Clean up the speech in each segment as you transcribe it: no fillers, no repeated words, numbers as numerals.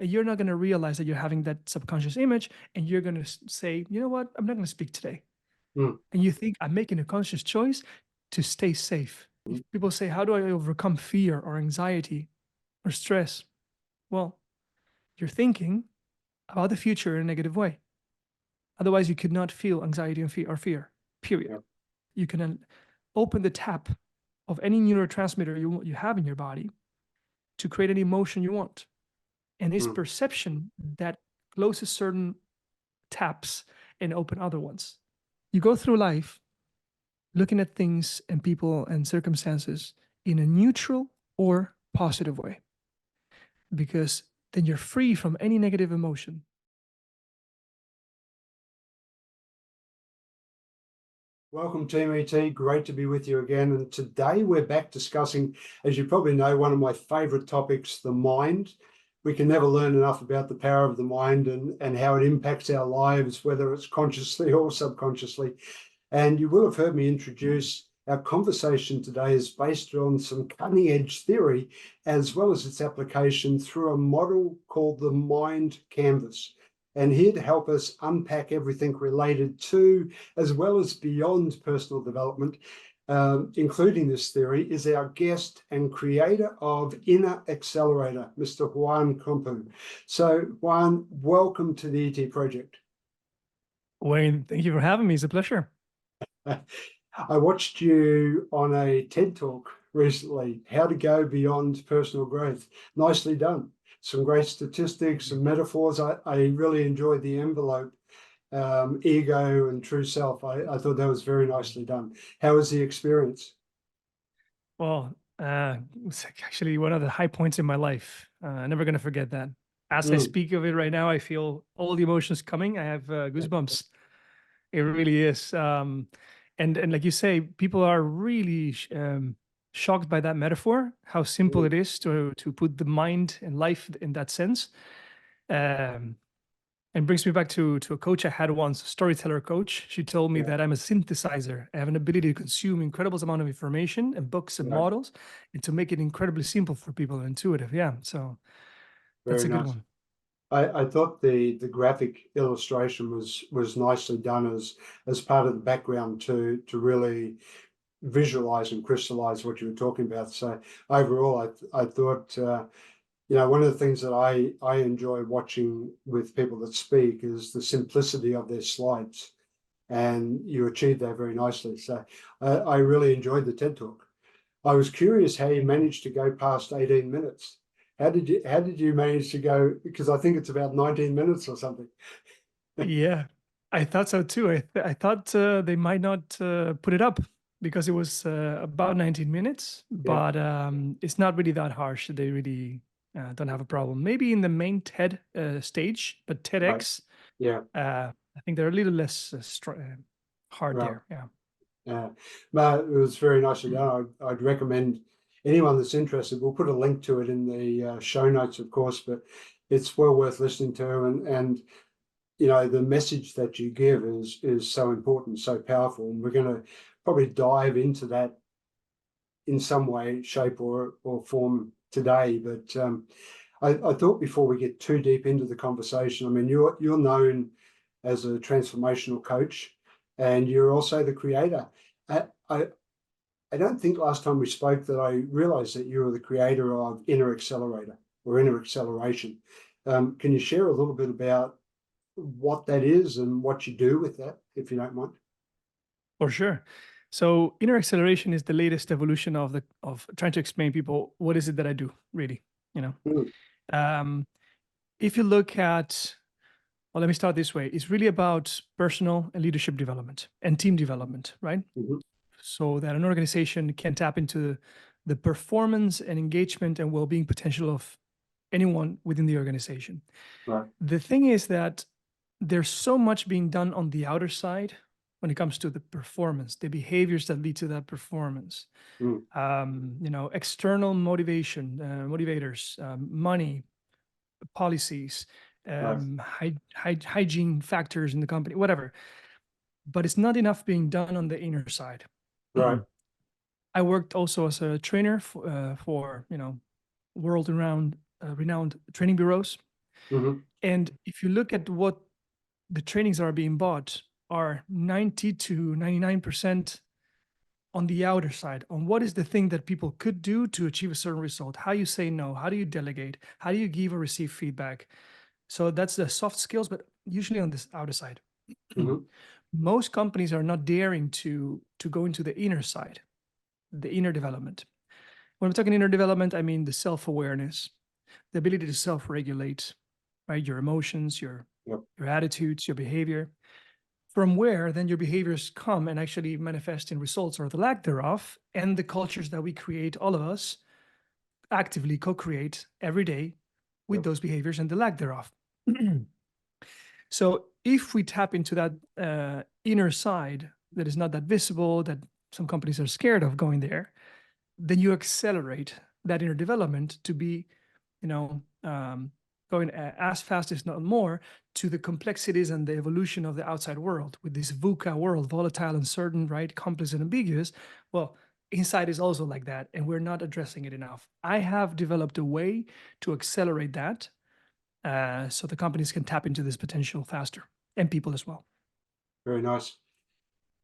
and you're not going to realize that you're having that subconscious image, and you're going to say, you know what, I'm not going to speak today. And you think, I'm making a conscious choice to stay safe. If people say, how do I overcome fear or anxiety or stress? Well, you're thinking about the future in a negative way. Otherwise, you could not feel anxiety and fear, period. Yep. You can open the tap of any neurotransmitter you have in your body to create any emotion you want. And it's perception that closes certain taps and open other ones. You go through life looking at things and people and circumstances in a neutral or positive way, because then you're free from any negative emotion. Welcome, Team ET. Great to be with you again. And today we're back discussing, as you probably know, one of my favorite topics, the mind. We can never learn enough about the power of the mind and how it impacts our lives, whether it's consciously or subconsciously. And you will have heard me introduce our conversation today is based on some cutting edge theory, as well as its application through a model called the Mind Canvas. And here to help us unpack everything related to, as well as beyond personal development, including this theory, is our guest and creator of Inner Accelerator, Mr. Juan Campoo. So Juan, welcome to the ET Project. Wayne, thank you for having me. It's a pleasure. I watched you on a TED Talk recently, How to Go Beyond Personal Growth. Nicely done. Some great statistics, some metaphors. I really enjoyed the envelope, ego and true self. I thought that was very nicely done. How was the experience? Well, it's actually one of the high points in my life. Never going to forget that. As I speak of it right now, I feel all the emotions coming. I have goosebumps. It really is. And like you say, people are really shocked by that metaphor, how simple it is to put the mind and life in that sense. And brings me back to a coach I had once, a storyteller coach. She told me that I'm a synthesizer. I have an ability to consume incredible amount of information and books and models, and to make it incredibly simple for people and intuitive. Yeah, so that's a good one. I thought the graphic illustration was nicely done as part of the background to really visualize and crystallize what you were talking about. So overall, I thought, one of the things that I enjoy watching with people that speak is the simplicity of their slides, and you achieved that very nicely. So I really enjoyed the TED Talk. I was curious how you managed to go past 18 minutes. How did you manage to go? Because I think it's about 19 minutes or something. Yeah, I thought so too. I thought they might not put it up because it was about 19 minutes, but it's not really that harsh. They really don't have a problem. Maybe in the main TED stage, but TEDx, I think they're a little less hard there. Yeah. But it was very nicely done. I'd recommend anyone that's interested. We'll put a link to it in the show notes, of course, but it's well worth listening to. And the message that you give is so important, so powerful. And we're going to probably dive into that in some way, shape, or form today. But I thought before we get too deep into the conversation, I mean, you're known as a transformational coach, and you're also the creator. I don't think last time we spoke that I realized that you were the creator of Inner Accelerator or Inner Acceleration. Can you share a little bit about what that is and what you do with that, if you don't mind? For sure. So Inner Acceleration is the latest evolution of trying to explain people what is it that I do, really. If you look at, well, let me start this way. It's really about personal and leadership development and team development, right? So that an organization can tap into the performance and engagement and well-being potential of anyone within the organization. Right. The thing is that there's so much being done on the outer side when it comes to the performance, the behaviors that lead to that performance. External motivation, motivators, money, policies, hygiene factors in the company, whatever. But it's not enough being done on the inner side. Right. I worked also as a trainer for world-renowned training bureaus. Mhm. And if you look at what the trainings that are being bought are 90 to 99% on the outer side, on what is the thing that people could do to achieve a certain result, how you say no, how do you delegate, how do you give or receive feedback. So that's the soft skills, but usually on this outer side. Mhm. Most companies are not daring to go into the inner side, the inner development. When I'm talking inner development, I mean the self-awareness, the ability to self-regulate, right? Your emotions, your Yep. attitudes, your behavior. From where then your behaviors come and actually manifest in results or the lack thereof, and the cultures that we create, all of us actively co-create every day with Yep. those behaviors and the lack thereof. So if we tap into that inner side that is not that visible, that some companies are scared of going there, then you accelerate that inner development to be, going as fast, if not more, to the complexities and the evolution of the outside world with this VUCA world, volatile, uncertain, right, complex and ambiguous. Well, inside is also like that, and we're not addressing it enough. I have developed a way to accelerate that, so the companies can tap into this potential faster, and people as well. Very nice.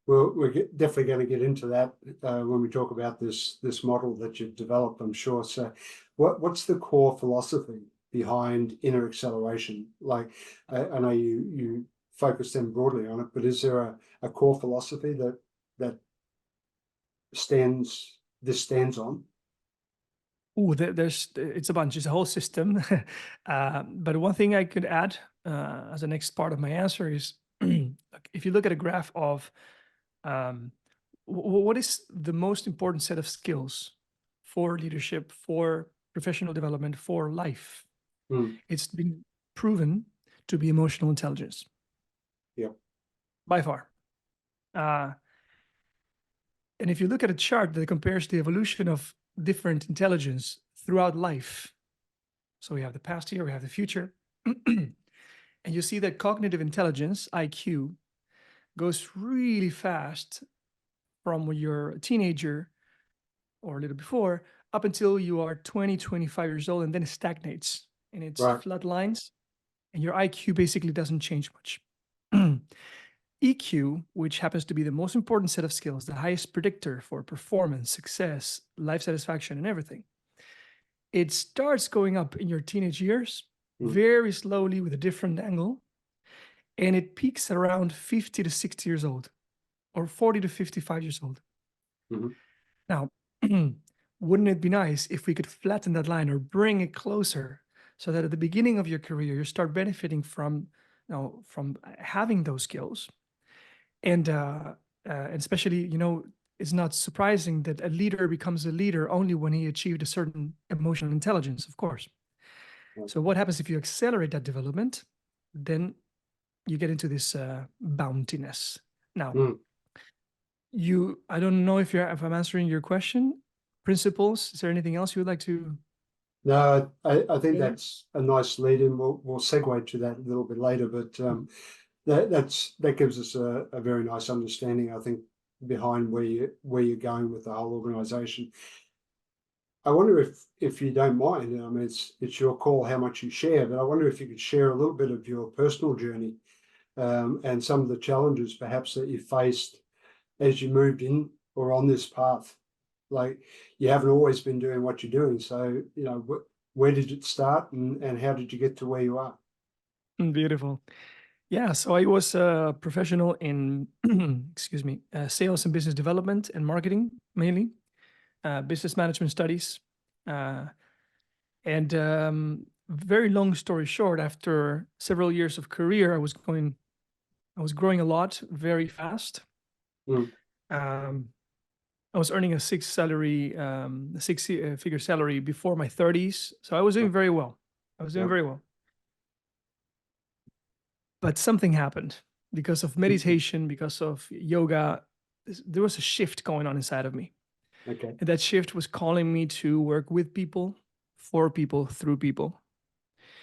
Well, definitely going to get into that when we talk about this model that you've developed, I'm sure. So, what's the core philosophy behind inner acceleration? Like, I know you focus then broadly on it, but is there a core philosophy that stands on? Ooh, it's a bunch. It's a whole system. But one thing I could add as a next part of my answer is, if you look at a graph of what is the most important set of skills for leadership, for professional development, for life, Mm. it's been proven to be emotional intelligence. Yep. By far. And if you look at a chart that compares the evolution of different intelligence throughout life, so we have the past here, we have the future, and you see that cognitive intelligence, IQ, goes really fast from when you're a teenager or a little before up until you are 20, 25 years old, and then it stagnates and it's Right. flat lines, and your IQ basically doesn't change much. EQ, which happens to be the most important set of skills, the highest predictor for performance, success, life satisfaction, and everything, it starts going up in your teenage years, very slowly with a different angle, and it peaks at around 50 to 60 years old, or 40 to 55 years old. Mm-hmm. Now, wouldn't it be nice if we could flatten that line or bring it closer, so that at the beginning of your career, you start benefiting from having those skills? And especially, it's not surprising that a leader becomes a leader only when he achieved a certain emotional intelligence, of course. Right. So what happens if you accelerate that development? Then you get into this bountiness. Now, I don't know if I'm answering your question. Principles, is there anything else you would like to? No, I think Yeah. that's a nice lead in. We'll segue to that a little bit later, but that gives us a very nice understanding, I think, behind where you're going with the whole organization. I wonder if you don't mind, I mean, it's your call how much you share, but I wonder if you could share a little bit of your personal journey, and some of the challenges perhaps that you faced as you moved in or on this path. Like, you haven't always been doing what you're doing, so where did it start, and how did you get to where you are? Beautiful. Yeah, so I was a professional in, excuse me, sales and business development and marketing, mainly, business management studies. And very long story short, after several years of career, I was growing a lot, very fast. Mm. I was earning a six-figure salary before my 30s. So I was doing very well. Yep. But something happened because of Mhm. meditation, because of yoga. There was a shift going on inside of me. Okay. And that shift was calling me to work with people, for people, through people.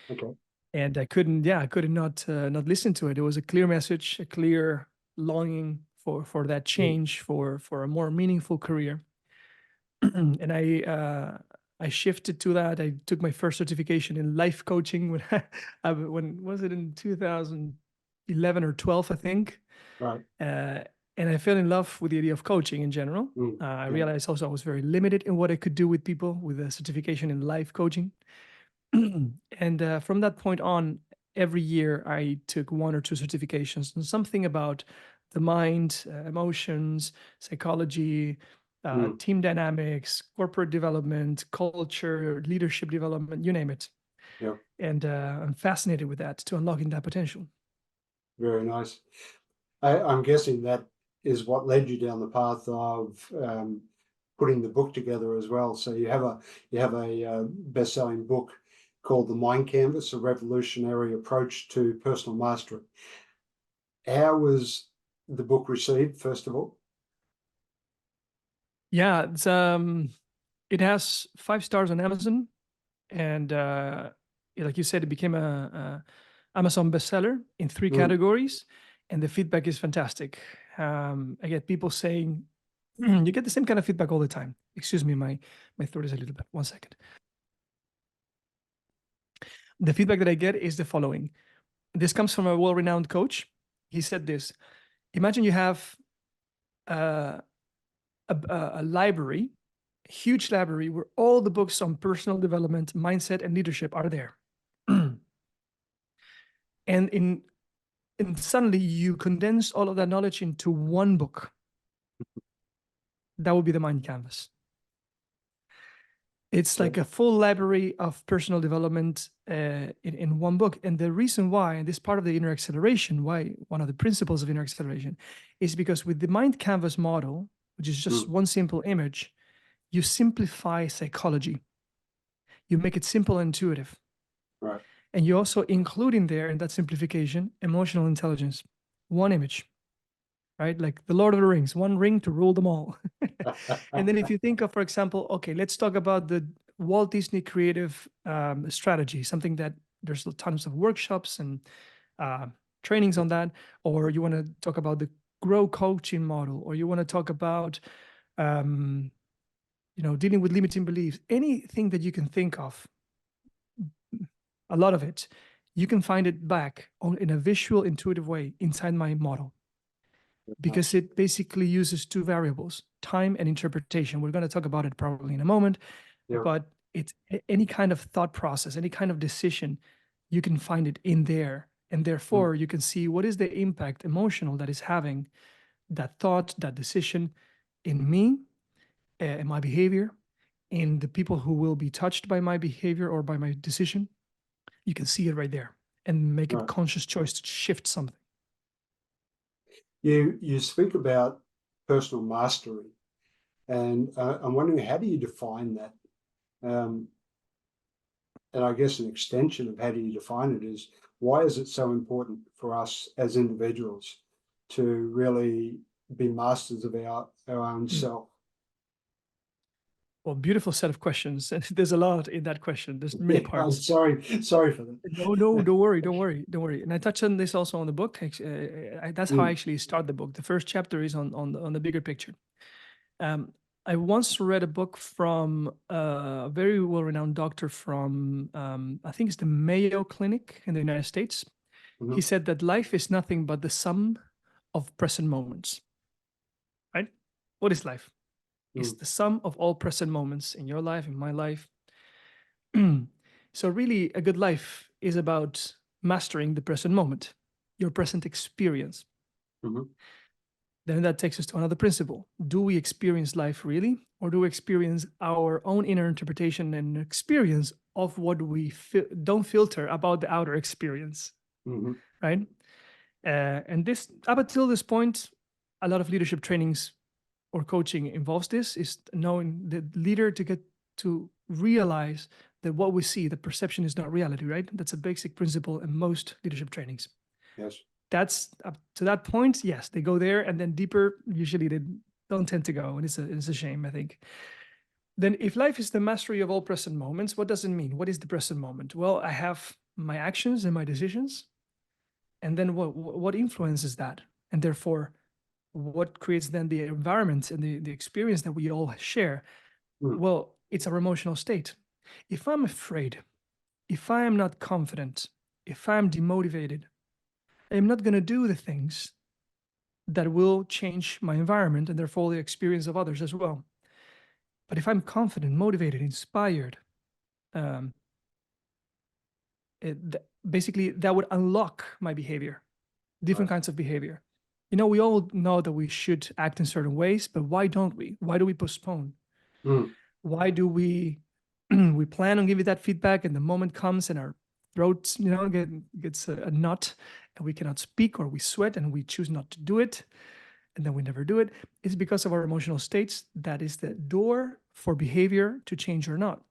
Okay. And I couldn't not listen to it. It was a clear message, a clear longing for that Mm. change, for a more meaningful career. And I shifted to that. I took my first certification in life coaching when was it, in 2011 or 12, I think. Right. And I fell in love with the idea of coaching in general. I realized also I was very limited in what I could do with people with a certification in life coaching. And from that point on, every year I took 1 or 2 certifications and something about the mind, emotions, psychology, team dynamics, corporate development, culture, leadership development, you name it. Yeah. And I'm fascinated with that, to unlocking that potential. Very nice. I'm guessing that is what led you down the path of putting the book together as well. So you have a best-selling book called The Mind Canvas: A Revolutionary Approach to Personal Mastery. How was the book received, first of all? Yeah, it has 5 stars on Amazon, and like you said, it became a Amazon bestseller in 3 categories, and the feedback is fantastic. I get people saying, you get the same kind of feedback all the time. Excuse me, my throat is a little bit. 1 second. The feedback that I get is the following. This comes from a well-renowned coach. He said this: imagine you have a library, a huge library where all the books on personal development, mindset, and leadership are there. And suddenly you condense all of that knowledge into 1 book. That would be the Mind Canvas. It's like a full library of personal development in 1 book. And the reason why, and this part of the inner acceleration, why one of the principles of inner acceleration, is because with the Mind Canvas model, which is just 1 simple image, you simplify psychology. You make it simple and intuitive. Right. And you also include in there, in that simplification, emotional intelligence. 1 image, right? Like the Lord of the Rings, 1 ring to rule them all. And then if you think of, for example, okay, let's talk about the Walt Disney creative strategy, something that there's tons of workshops and trainings on that, or you want to talk about the grow coaching model, or you want to talk about, dealing with limiting beliefs, anything that you can think of, a lot of it, you can find it back in a visual, intuitive way inside my model, because it basically uses 2 variables, time and interpretation. We're going to talk about it probably in a moment, but it's any kind of thought process, any kind of decision, you can find it in there. And therefore, you can see what is the impact emotional that is having that thought, that decision in me, in my behavior, in the people who will be touched by my behavior or by my decision. You can see it right there and make a conscious choice to shift something. You speak about personal mastery, and I'm wondering, how do you define that? And I guess an extension of how do you define it is, why is it so important for us as individuals to really be masters of our own self? Well, beautiful set of questions. And there's a lot in that question. There's many parts. I'm sorry for that. No, don't worry. And I touched on this also on the book. That's how I actually start the book. The first chapter is on the bigger picture. I once read a book from a very well-renowned doctor from, I think it's the Mayo Clinic in the United States. He said that life is nothing but the sum of present moments, right? What is life? It's the sum of all present moments in your life, in my life. So really, a good life is about mastering the present moment, your present experience. Then that takes us to another principle. Do we experience life really? Or do we experience our own inner interpretation and experience of what we don't filter about the outer experience, right? And this, up until this point, a lot of leadership trainings or coaching involves this, is knowing the leader to get to realize that what we see, the perception, is not reality, right? That's a basic principle in most leadership trainings. Yes. That's up to that point. Yes, they go there, and then deeper, usually they don't tend to go. And it's a shame, I think. Then if life is the mastery of all present moments, what does it mean? What is the present moment? Well, I have my actions and my decisions. And then what influences that? And therefore, what creates then the environment and the experience that we all share? Well, it's our emotional state. If I'm afraid, if I am not confident, if I'm demotivated, I'm not going to do the things that will change my environment and therefore the experience of others as well. But if I'm confident, motivated, inspired, um, basically that would unlock my behavior, different kinds of behavior. You know, we all know that we should act in certain ways, but why don't we? Why do we postpone? Why do we we plan on giving that feedback and the moment comes and our throats, you know, gets a knot and we cannot speak, or we sweat and we choose not to do it and then we never do it? It's because of our emotional states. That is the door for behavior to change or not.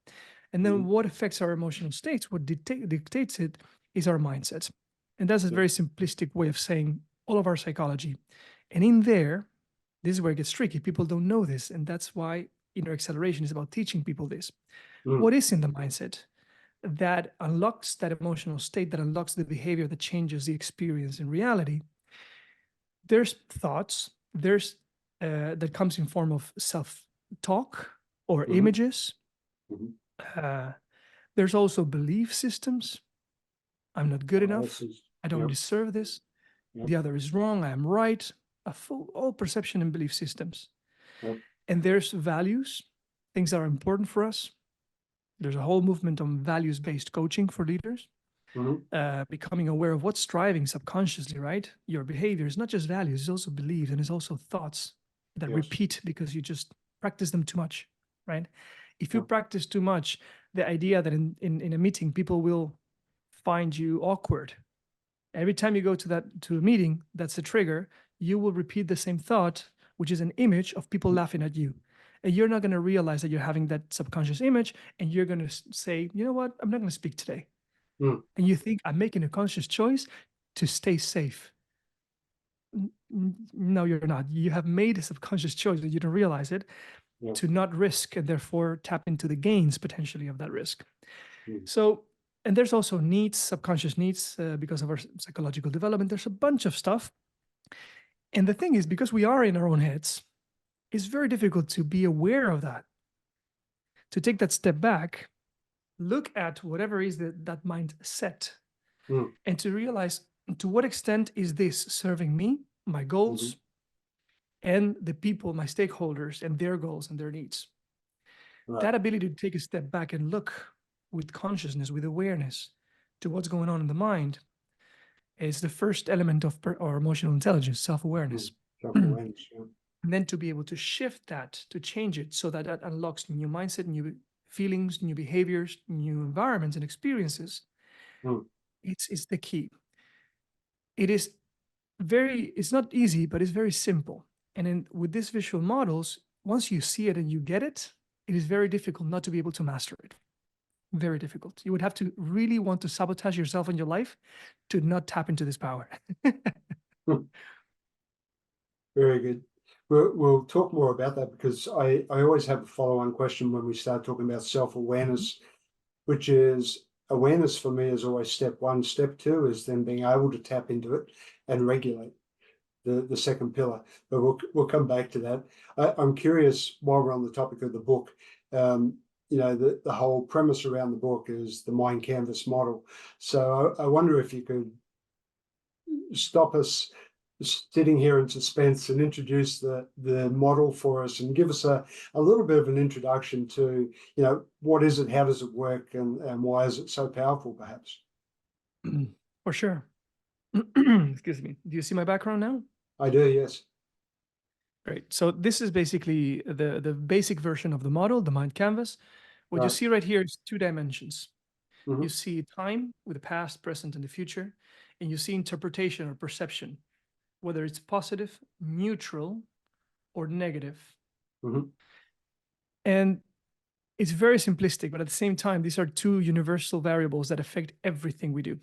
And then what affects our emotional states, what dictates it, is our mindset. And that's a very simplistic way of saying all of our psychology. And in there, this is where it gets tricky. People don't know this. And that's why inner acceleration is about teaching people this. What is in the mindset that unlocks that emotional state, that unlocks the behavior, that changes the experience in reality? There's thoughts, there's that comes in form of self-talk or images. There's also belief systems. I'm not good enough. I don't deserve this. The other is wrong. I am right. All perception and belief systems. And there's values, things that are important for us. There's a whole movement on values-based coaching for leaders. Becoming aware of what's driving subconsciously, right? Your behavior is not just values, it's also beliefs, and it's also thoughts that repeat because you just practice them too much, right? If you practice too much, the idea that in a meeting, people will find you awkward. Every time you go to a meeting, that's a trigger, you will repeat the same thought, which is an image of people laughing at you. And you're not going to realize that you're having that subconscious image, and you're going to say, you know what, I'm not going to speak today. And you think, I'm making a conscious choice to stay safe. No, you're not. You have made a subconscious choice that you don't realize it, to not risk and therefore tap into the gains potentially of that risk. So, and there's also needs, subconscious needs, because of our psychological development. There's a bunch of stuff. And the thing is, because we are in our own heads, it's very difficult to be aware of that, to take that step back, look at whatever is that mindset, and to realize, to what extent is this serving me, my goals, and the people, my stakeholders, and their goals and their needs. That ability to take a step back and look with consciousness, with awareness to what's going on in the mind is the first element of our emotional intelligence, self-awareness. Self-awareness, And then to be able to shift that, to change it so that unlocks new mindset, new feelings, new behaviors, new environments and experiences. It's the key. It's not easy, but it's very simple. And with these visual models, once you see it and you get it, it is very difficult not to be able to master it. Very difficult. You would have to really want to sabotage yourself and your life to not tap into this power. Very good. We'll talk more about that, because I always have a follow-on question when we start talking about self-awareness, which is, awareness for me is always step one. Step two is then being able to tap into it and regulate, the second pillar. But we'll come back to that. I'm curious, while we're on the topic of the book, you know, the whole premise around the book is the mind canvas model. So I wonder if you could stop us sitting here in suspense and introduce the model for us, and give us a little bit of an introduction to, you know, what is it, how does it work, and why is it so powerful, perhaps? For sure. Excuse me. Do you see my background now? I do, yes. Great. So this is basically the basic version of the model, the mind canvas. What you see right here is 2 dimensions. You see time with the past, present, and the future, and you see interpretation or perception, whether it's positive, neutral, or negative. And it's very simplistic, but at the same time, these are 2 universal variables that affect everything we do.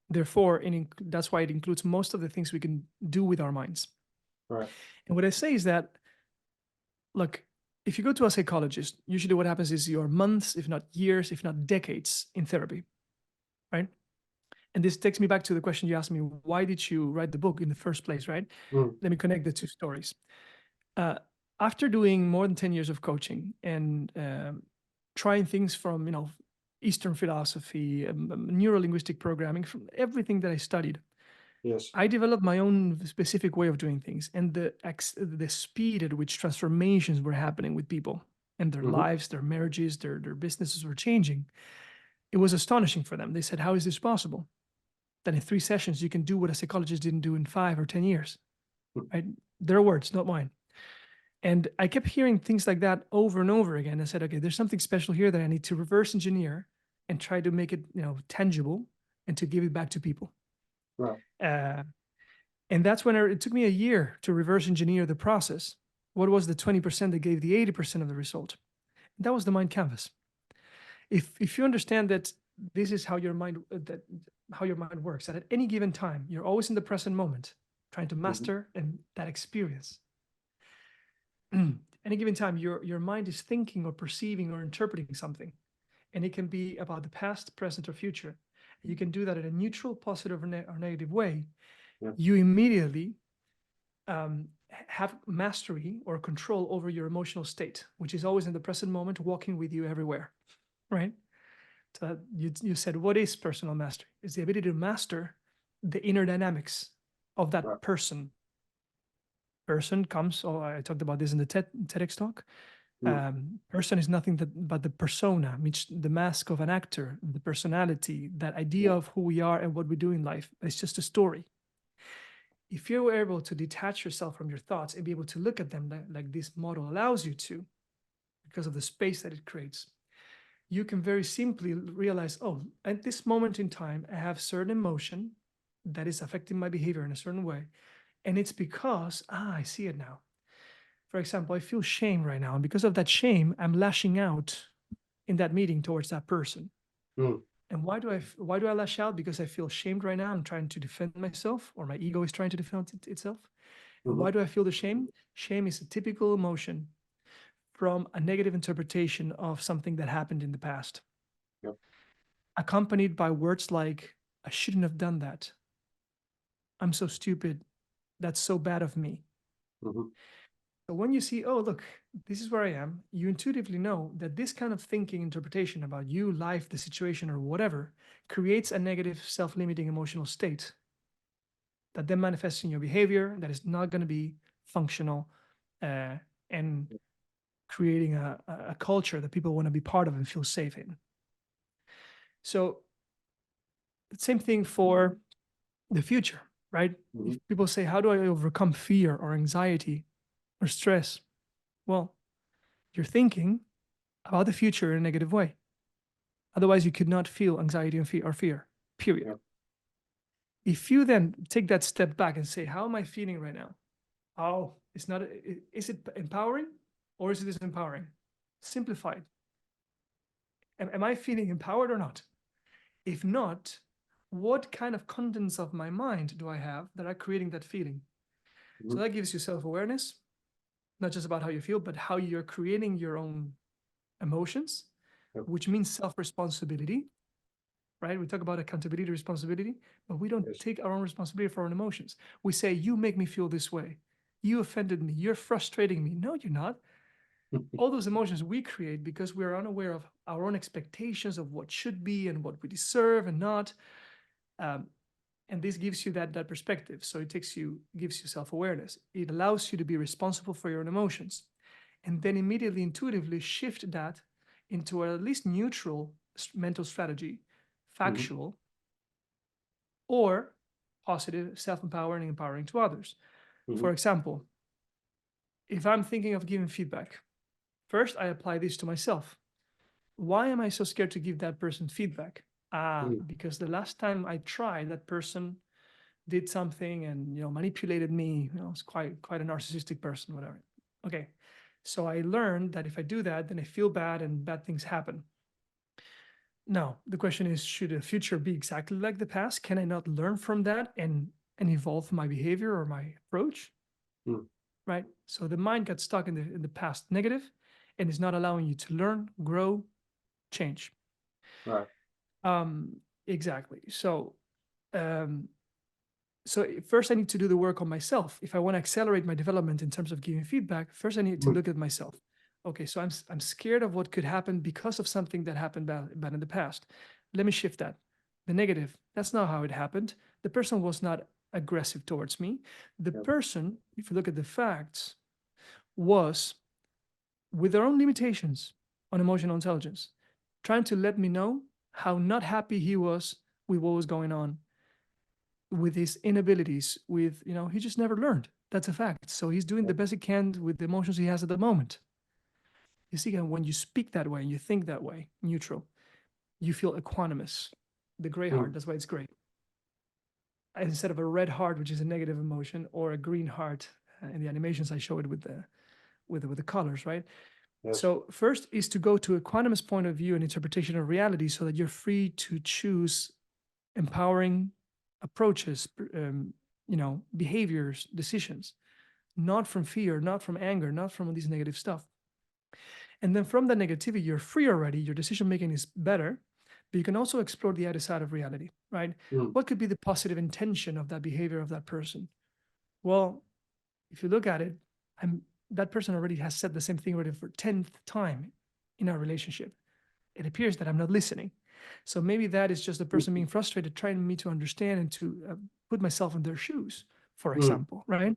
Therefore, that's why it includes most of the things we can do with our minds. And what I say is that, look, if you go to a psychologist, usually what happens is you're months, if not years, if not decades in therapy, right? And this takes me back to the question you asked me, why did you write the book in the first place, right? Let me connect the 2 stories. After doing more than 10 years of coaching and trying things from, Eastern philosophy, neuro-linguistic programming, from everything that I studied. Yes. I developed my own specific way of doing things, and the speed at which transformations were happening with people and their lives, their marriages, their businesses were changing. It was astonishing for them. They said, "How is this possible? That in 3 sessions you can do what a psychologist didn't do in 5 or 10 years?" Right? Their words, not mine. And I kept hearing things like that over and over again. I said, okay, there's something special here that I need to reverse engineer and try to make it, tangible and to give it back to people. Right. And that's when it took me a year to reverse engineer the process. What was the 20% that gave the 80% of the result? That was the mind canvas. If you understand that this is how your mind works, that at any given time, you're always in the present moment, trying to master and that experience. Any given time, your mind is thinking or perceiving or interpreting something, and it can be about the past, present, or future. And you can do that in a neutral, positive, or negative way. Yeah. You immediately have mastery or control over your emotional state, which is always in the present moment, walking with you everywhere, right? So you said, what is personal mastery? It's the ability to master the inner dynamics of that Right. person comes, I talked about this in the TEDx talk. Person is nothing but the persona, which the mask of an actor, the personality, that idea of who we are and what we do in life. It's just a story. If you're able to detach yourself from your thoughts and be able to look at them like this model allows you to, because of the space that it creates, you can very simply realize, oh, at this moment in time, I have certain emotion that is affecting my behavior in a certain way. And it's because, I see it now. For example, I feel shame right now. And because of that shame, I'm lashing out in that meeting towards that person. And why do I lash out? Because I feel shamed right now. I'm trying to defend myself, or my ego is trying to defend itself. And why do I feel the shame? Shame is a typical emotion from a negative interpretation of something that happened in the past. Yep. Accompanied by words like, I shouldn't have done that. I'm so stupid. That's so bad of me. So when you see, oh, look, this is where I am, you intuitively know that this kind of thinking, interpretation about you, life, the situation, or whatever, creates a negative, self-limiting emotional state that then manifests in your behavior that is not going to be functional and creating a culture that people want to be part of and feel safe in. So same thing for the future, right? If people say, how do I overcome fear or anxiety or stress? Well, you're thinking about the future in a negative way. Otherwise, you could not feel anxiety and fear, period. Yep. If you then take that step back and say, how am I feeling right now? Oh, it's not, is it empowering or is it disempowering? Simplified. Am I feeling empowered or not? If not, what kind of contents of my mind do I have that are creating that feeling? So that gives you self-awareness, not just about how you feel, but how you're creating your own emotions, which means self-responsibility, right? We talk about accountability, responsibility, but we don't take our own responsibility for our own emotions. We say, you make me feel this way. You offended me. You're frustrating me. No, you're not. All those emotions we create because we're unaware of our own expectations of what should be and what we deserve and not. And this gives you that perspective. So it gives you self-awareness. It allows you to be responsible for your own emotions. And then immediately, intuitively shift that into at least neutral mental strategy, factual, or positive, self-empowering, and empowering to others. For example, if I'm thinking of giving feedback, first I apply this to myself. Why am I so scared to give that person feedback? Because the last time I tried, that person did something and manipulated me. It's quite a narcissistic person, whatever. Okay, so I learned that if I do that, then I feel bad and bad things happen. Now the question is, should the future be exactly like the past? Can I not learn from that and evolve my behavior or my approach? Right. So the mind got stuck in the past negative, and is not allowing you to learn, grow, change. Right. Exactly. So first I need to do the work on myself. If I want to accelerate my development in terms of giving feedback, first I need to look at myself. okay, so I'm scared of what could happen because of something that happened bad in the past. Let me shift that. The negative, that's not how it happened. The person was not aggressive towards me. The Yep. person, if you look at the facts, was with their own limitations on emotional intelligence, trying to let me know how not happy he was with what was going on, with his inabilities, with, he just never learned. That's a fact. So he's doing the best he can with the emotions he has at the moment. You see, when you speak that way, you think that way, neutral, you feel equanimous. The gray heart, that's why it's gray. Instead of a red heart, which is a negative emotion, or a green heart, in the animations I show it with the colors, right? Yes. So first is to go to a equanimous point of view and interpretation of reality so that you're free to choose empowering approaches, behaviors, decisions, not from fear, not from anger, not from all this negative stuff. And then from that negativity, you're free already, your decision making is better, but you can also explore the other side of reality, right? What could be the positive intention of that behavior of that person? Well, if you look at it, that person already has said the same thing already for 10th time in our relationship. It appears that I'm not listening. So maybe that is just the person being frustrated, trying me to understand and to put myself in their shoes, for example, right?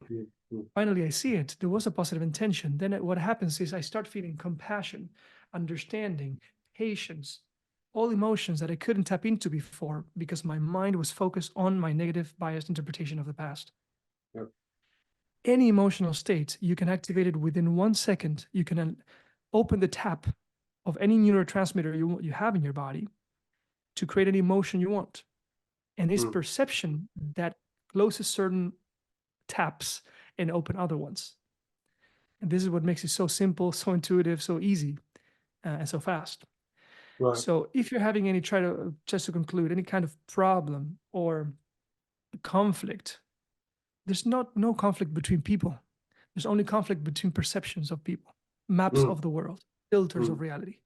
Finally, I see it. There was a positive intention. Then what happens is I start feeling compassion, understanding, patience, all emotions that I couldn't tap into before because my mind was focused on my negative biased interpretation of the past. Yep. Any emotional state, you can activate it within 1 second. You can open the tap of any neurotransmitter you have in your body to create any emotion you want. And it's perception that closes certain taps and open other ones. And this is what makes it so simple, so intuitive, so easy, and so fast. Right. So if you're having just to conclude, any kind of problem or conflict, there's no conflict between people. There's only conflict between perceptions of people, maps of the world, filters of reality.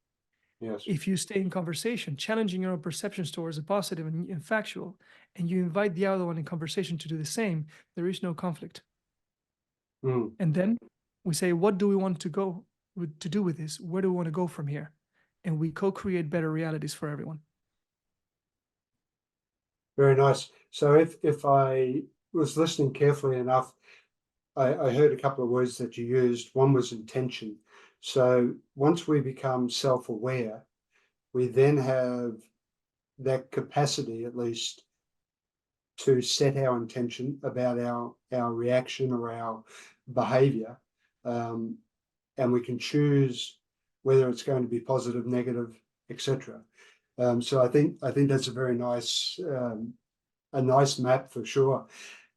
Yes. If you stay in conversation, challenging your own perceptions towards the positive and factual, and you invite the other one in conversation to do the same, there is no conflict. And then we say, what do we want to do with this? Where do we want to go from here? And we co-create better realities for everyone. Very nice. So if I was listening carefully enough, I heard a couple of words that you used. One was intention. So once we become self-aware, we then have that capacity, at least, to set our intention about our reaction or our behavior, and we can choose whether it's going to be positive, negative, etc. So I think that's a very nice map for sure,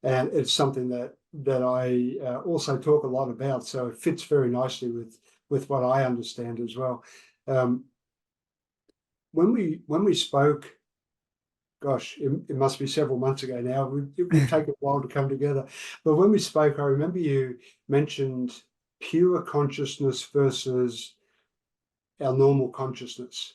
and it's something that I also talk a lot about. So it fits very nicely with what I understand as well. When we spoke, gosh, it must be several months ago now. It will take a while to come together. But when we spoke, I remember you mentioned pure consciousness versus our normal consciousness.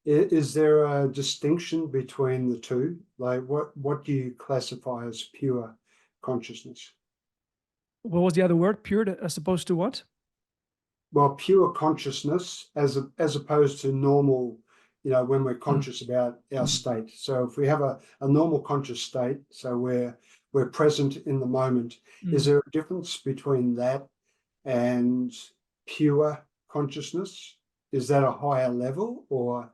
Is there a distinction between the two? Like what do you classify as pure consciousness? What was the other word? Pure as opposed to what? Well, pure consciousness as opposed to normal, when we're conscious about our state. So if we have a normal conscious state, so we're present in the moment, is there a difference between that and pure consciousness? Is that a higher level, or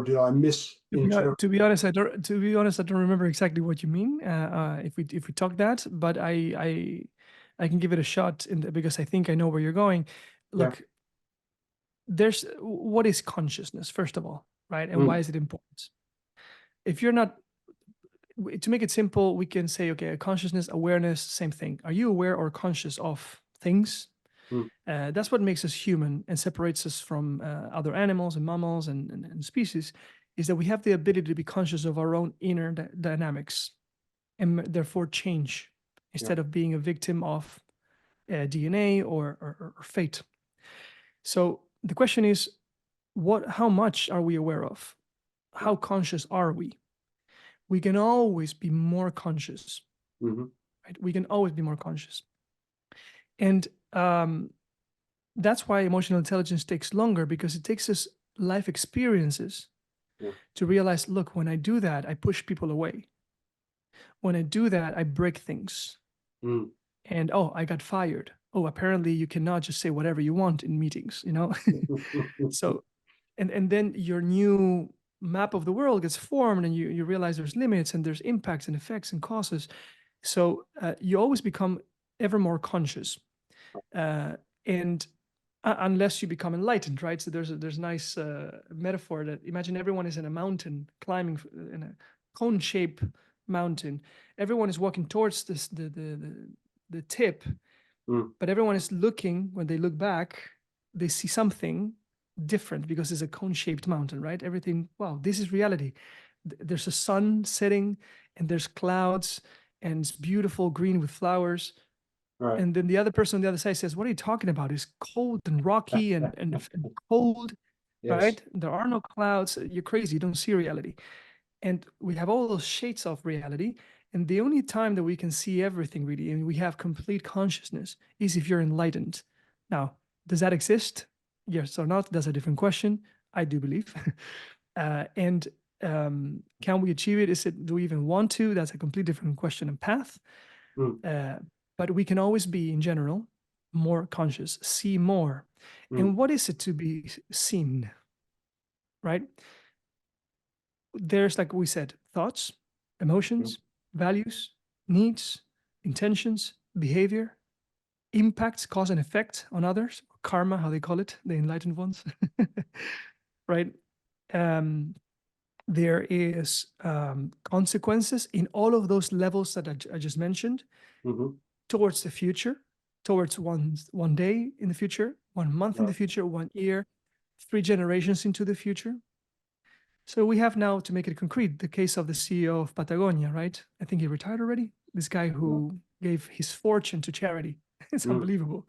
did I misinterpret? To be honest, I don't remember exactly what you mean. If we talk that, but I can give it a shot because I think I know where you're going. Look, there's what is consciousness, first of all, right? And why is it important? If you're not, to make it simple, we can say, okay, consciousness, awareness, same thing. Are you aware or conscious of things? That's what makes us human and separates us from other animals and mammals and species, is that we have the ability to be conscious of our own inner dynamics and therefore change instead of being a victim of DNA or fate. So the question is, how much are we aware of? How conscious are we? We can always be more conscious, right? We can always be more conscious. And that's why emotional intelligence takes longer, because it takes us life experiences to realize, look, when I do that, I push people away. When I do that, I break things. And oh, I got fired. Oh, apparently you cannot just say whatever you want in meetings, you know? So, and then your new map of the world gets formed, and you realize there's limits and there's impacts and effects and causes. So you always become ever more conscious. And unless you become enlightened, right? So there's a nice metaphor that, imagine everyone is in a mountain climbing in a cone-shaped mountain. Everyone is walking towards this the tip, but everyone is looking. When they look back, they see something different because it's a cone-shaped mountain, right? Everything, wow, this is reality. There's a sun setting, and there's clouds, and it's beautiful green with flowers. Right. And then the other person on the other side says, what are you talking about? It's cold and rocky and cold, Yes. right? There are no clouds. You're crazy. You don't see reality. And we have all those shades of reality. And the only time that we can see everything really, and we have complete consciousness, is if you're enlightened. Now, does that exist? Yes or not? That's a different question. I do believe. And can we achieve it? Do we even want to? That's a completely different question and path. But we can always be, in general, more conscious, see more. And what is it to be seen, right? There's, like we said, thoughts, emotions, values, needs, intentions, behavior, impacts, cause and effect on others, karma, how they call it, the enlightened ones, right? There is consequences in all of those levels that I just mentioned, towards the future, towards one day in the future, 1 month in the future, 1 year, 3 generations into the future. So we have now, to make it concrete, the case of the CEO of Patagonia, right? I think he retired already. This guy who gave his fortune to charity. It's unbelievable.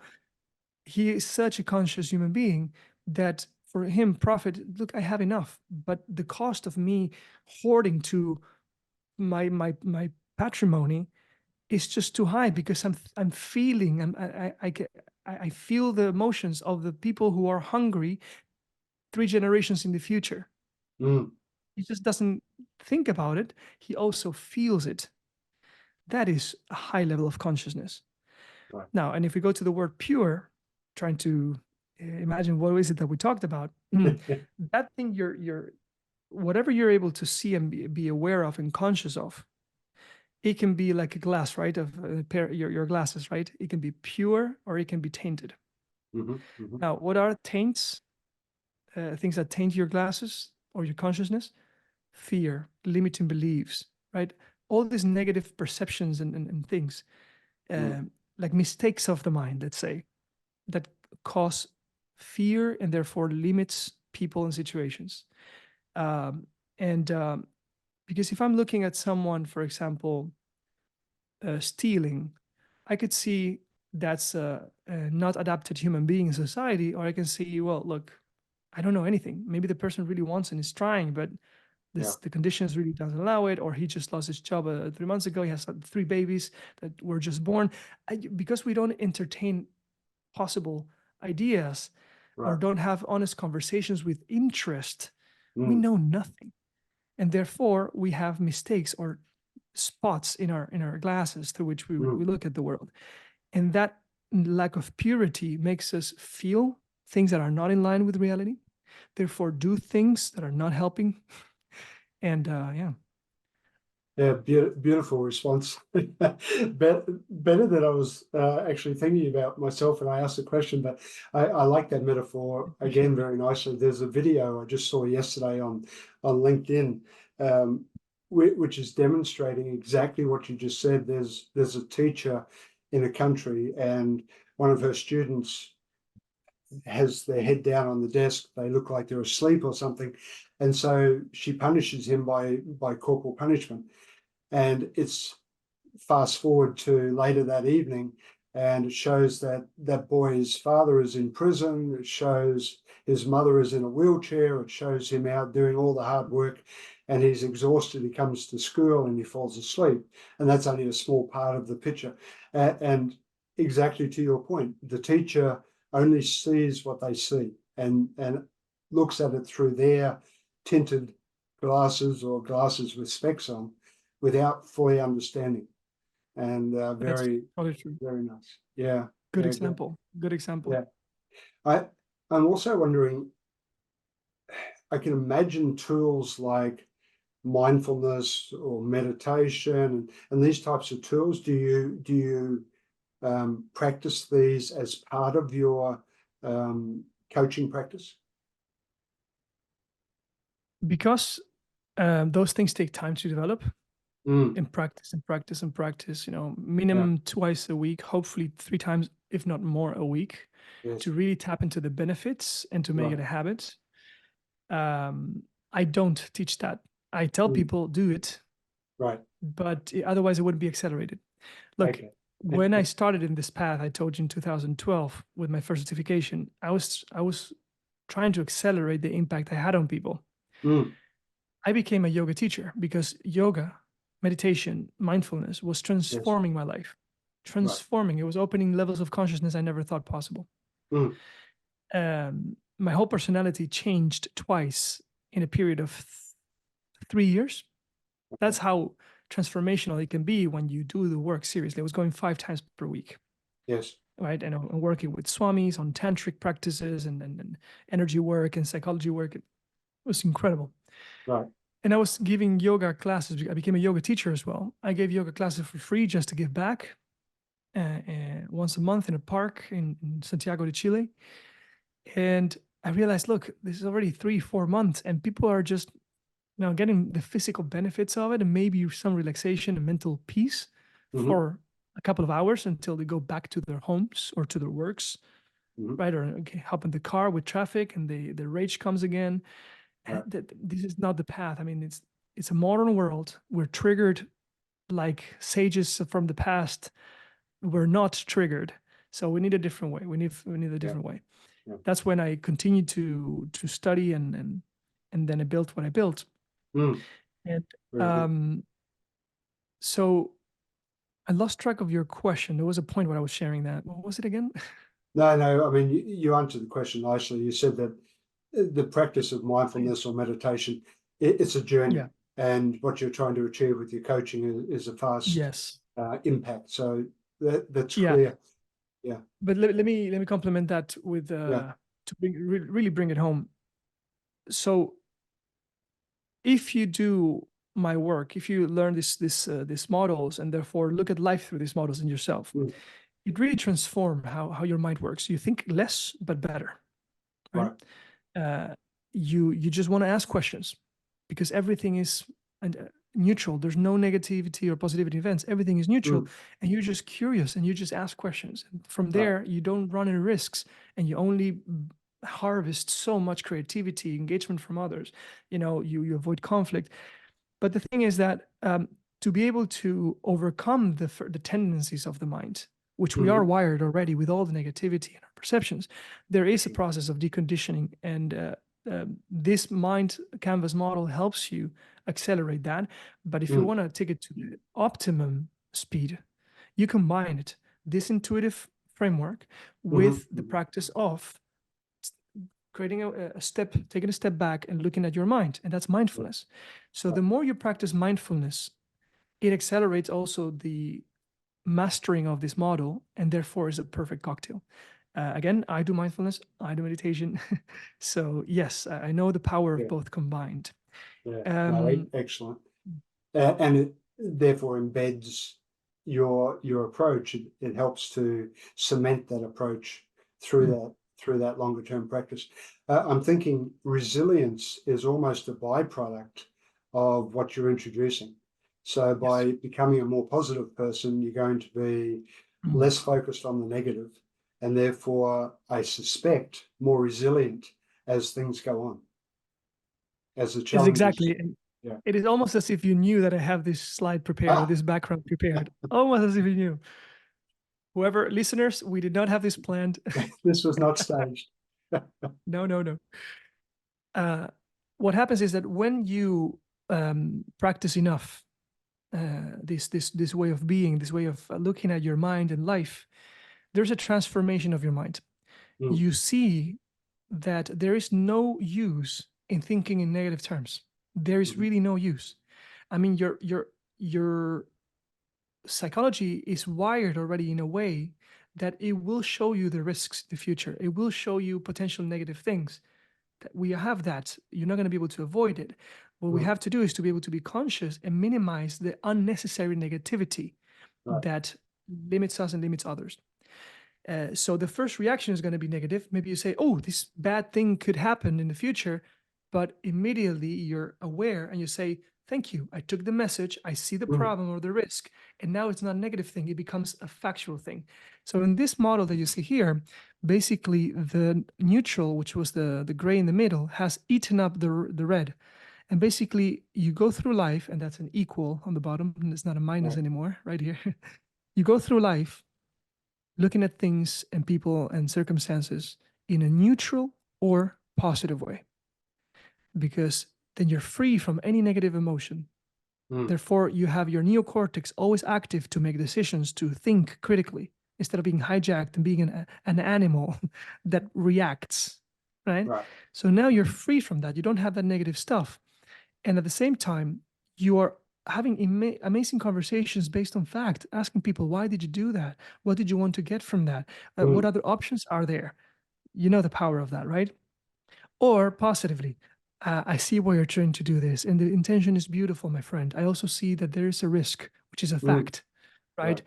He is such a conscious human being that for him, profit, look, I have enough, but the cost of me hoarding to my patrimony is just too high, because I'm feeling, I feel the emotions of the people who are hungry 3 generations in the future. He just doesn't think about it. He also feels it. That is a high level of consciousness. Right. Now, and if we go to the word pure, trying to imagine what is it that we talked about, that thing whatever you're able to see and be aware of and conscious of, it can be like a glass, right? Of a pair, your glasses, right? It can be pure or it can be tainted. Now, what are taints? Things that taint your glasses or your consciousness? Fear, limiting beliefs, right? All these negative perceptions and things, like mistakes of the mind, let's say, that cause fear and therefore limits people and situations. Because if I'm looking at someone, for example, stealing, I could see that's a not adapted human being in society, or I can see, well, look, I don't know anything. Maybe the person really wants and is trying, but the conditions really doesn't allow it, or he just lost his job 3 months ago. He has 3 babies that were just born. Because we don't entertain possible ideas or don't have honest conversations with interest, we know nothing. And therefore, we have mistakes or spots in our glasses through which we look at the world. And that lack of purity makes us feel things that are not in line with reality, therefore do things that are not helping. And beautiful response. Better than I was actually thinking about myself when I asked the question, but I like that metaphor again very nicely. There's a video I just saw yesterday on LinkedIn, which is demonstrating exactly what you just said. There's a teacher in a country, and one of her students has their head down on the desk. They look like they're asleep or something, and so she punishes him by corporal punishment. And it's fast forward to later that evening, and it shows that that boy's father is in prison. It shows his mother is in a wheelchair. It shows him out doing all the hard work, and he's exhausted. He comes to school and he falls asleep. And that's only a small part of the picture. And exactly to your point, the teacher only sees what they see and looks at it through their tinted glasses or glasses with specs on without fully understanding. And That's very, totally true. very nice. Yeah. Good Yeah, example. Good example. yeah. I'm also wondering, I can imagine tools like mindfulness or meditation and these types of tools. Do you practice these as part of your coaching practice? Because those things take time to develop. Mm, And practice and practice and practice, yeah. minimum twice a week, hopefully 3 times, if not more, a week, Yes. to really tap into the benefits and to make it Right. a habit. I don't teach that. I tell people do it, Right. but otherwise it wouldn't be accelerated. Look, Okay. when I started in this path, I told you in 2012 with my first certification, I was trying to accelerate the impact I had on people. Mm, I became a yoga teacher because yoga, meditation, mindfulness was yes. transforming my life. Transforming. It was opening levels of consciousness I never thought possible. Mm, My whole personality changed twice in a period of 3 years. That's how transformational it can be when you do the work seriously. I was going 5 times per week, yes. right? And I'm working with swamis on tantric practices and energy work and psychology work. It was incredible. Right. And I was giving yoga classes. I became a yoga teacher as well. I gave yoga classes for free just to give back once a month in a park in Santiago de Chile. And I realized, look, this is already 3-4 months and people are just getting the physical benefits of it and maybe some relaxation and mental peace for a couple of hours until they go back to their homes or to their works, right? Or hop in the car with traffic and the rage comes again. Right. This is not the path. I mean, it's a modern world. We're triggered like sages from the past. We're not triggered, so we need a different way. We need a different way. Yeah. That's when I continued to study and then I built what I built. Mm, And so I lost track of your question. There was a point where I was sharing that. What was it again? no, I mean, you answered the question nicely. You said that the practice of mindfulness or meditation, it's a journey. Yeah. And what you're trying to achieve with your coaching is a fast Yes. impact. So that's Yeah. clear. Yeah. But let me complement that with to really bring it home. So if you do my work, if you learn these models and therefore look at life through these models in yourself, it really transforms how your mind works. You think less but better, right? You just want to ask questions because everything is neutral. There's no negativity or positivity events. Everything is neutral, and you're just curious and you just ask questions. And from there, you don't run any risks, and you only harvest so much creativity, engagement from others. You avoid conflict. But the thing is that to be able to overcome the tendencies of the mind, which we are wired already with all the negativity in our perceptions, there is a process of deconditioning, and this mind canvas model helps you accelerate that. But if you want to take it to the optimum speed, you combine it, this intuitive framework, with the practice of creating a step, taking a step back and looking at your mind, and that's mindfulness. So the more you practice mindfulness, it accelerates also the mastering of this model, and therefore is a perfect cocktail. Again, I do mindfulness, I do meditation. So yes, I know the power of both combined. Excellent. And it therefore embeds your approach. It helps to cement that approach through that longer term practice. I'm thinking resilience is almost a byproduct of what you're introducing. So by becoming a more positive person, you're going to be less focused on the negative, and therefore, I suspect, more resilient as things go on, as the It's challenges. exactly. It is almost as if you knew that I have this slide prepared or this background prepared. Almost as if you knew. Whoever, listeners, we did not have this planned. This was not staged. No. What happens is that when you practice enough, this way of being, this way of looking at your mind and life, there's a transformation of your mind. you see that there is no use in thinking in negative terms. There is really no use. I mean, your psychology is wired already in a way that it will show you the risks in the future. It will show you potential negative things. That we have that. You're not going to be able to avoid it. What we have to do is to be able to be conscious and minimize the unnecessary negativity that limits us and limits others. So the first reaction is going to be negative. Maybe you say, oh, this bad thing could happen in the future, but immediately you're aware and you say, thank you. I took the message. I see the problem or the risk. And now it's not a negative thing. It becomes a factual thing. So in this model that you see here, basically the neutral, which was the gray in the middle, has eaten up the red. And basically you go through life, and that's an equal on the bottom, and it's not a minus anymore, right here. You go through life looking at things and people and circumstances in a neutral or positive way, because then you're free from any negative emotion. Therefore, you have your neocortex always active to make decisions, to think critically, instead of being hijacked and being an animal that reacts, right? So now you're free from that. You don't have that negative stuff. And at the same time, you are having amazing conversations based on fact, asking people, why did you do that? What did you want to get from that? What other options are there? You know the power of that, right? Or positively, I see why you're trying to do this, and the intention is beautiful, my friend. I also see that there is a risk, which is a fact, right?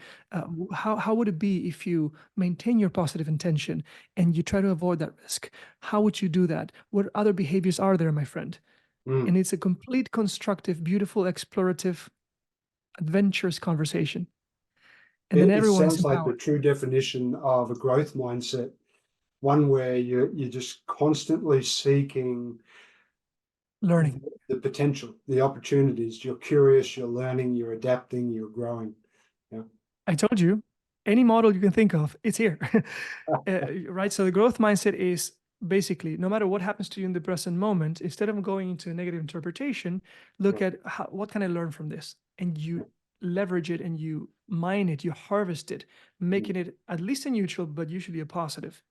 How would it be if you maintain your positive intention and you try to avoid that risk? How would you do that? What other behaviors are there, my friend? And it's a complete constructive, beautiful, explorative, adventurous conversation. And then It everyone is sounds like the empowered. true definition of a growth mindset, one where you're just constantly seeking Learning. the potential, the opportunities. You're curious, you're learning, you're adapting, you're growing. Yeah. I told you, any model you can think of, it's here. Right? So the growth mindset is basically, no matter what happens to you in the present moment, instead of going into a negative interpretation, look at what can I learn from this? And you leverage it and you mine it, you harvest it, making it at least a neutral, but usually a positive.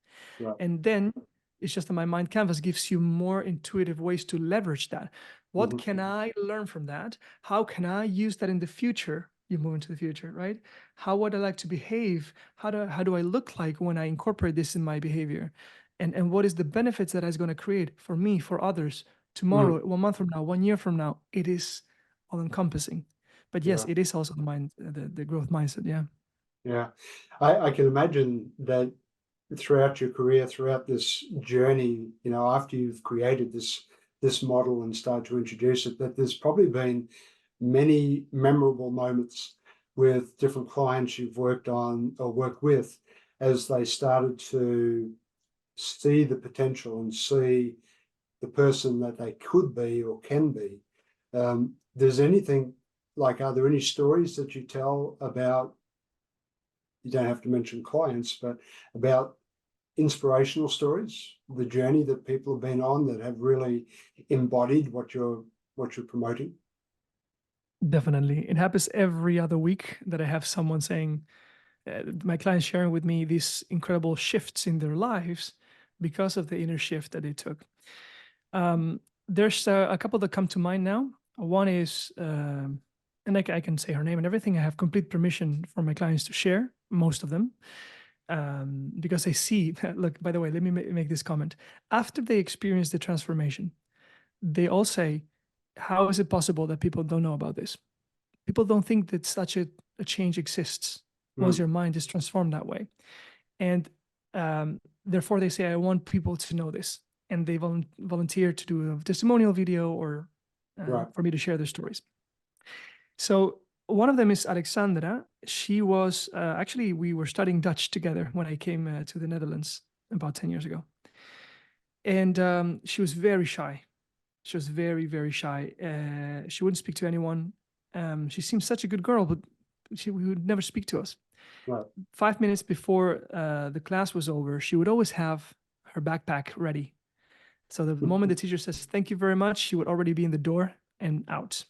And then it's just that my mind canvas gives you more intuitive ways to leverage that. What can I learn from that? How can I use that in the future? You move into the future, right? How would I like to behave? How do I look like when I incorporate this in my behavior? And what is the benefits that it's going to create for me, for others, tomorrow, 1 month from now, 1 year from now? It is all encompassing. But yes, it is also the growth mindset. Yeah. Yeah. I can imagine that throughout your career, throughout this journey, you know, after you've created this model and started to introduce it, that there's probably been many memorable moments with different clients you've worked on or worked with as they started to see the potential and see the person that they could be or can be. There's anything like, are there any stories that you tell about, you don't have to mention clients, but about inspirational stories, the journey that people have been on that have really embodied what you're promoting? Definitely. It happens every other week that I have someone saying, my clients sharing with me these incredible shifts in their lives because of the inner shift that they took. There's a couple that come to mind now. One is, and I can say her name and everything. I have complete permission for my clients to share, most of them, because I see, look, by the way, let me make this comment. After they experience the transformation, they all say, how is it possible that people don't know about this? People don't think that such a change exists once your mind is transformed that way. And therefore they say, I want people to know this. And they volunteer to do a testimonial video or for me to share their stories. So one of them is Alexandra. She was, actually, we were studying Dutch together when I came to the Netherlands about 10 years ago. And she was very shy. She was very, very shy. She wouldn't speak to anyone. She seemed such a good girl, but she would never speak to us. 5 minutes before the class was over, she would always have her backpack ready. So the moment the teacher says, thank you very much, she would already be in the door and out.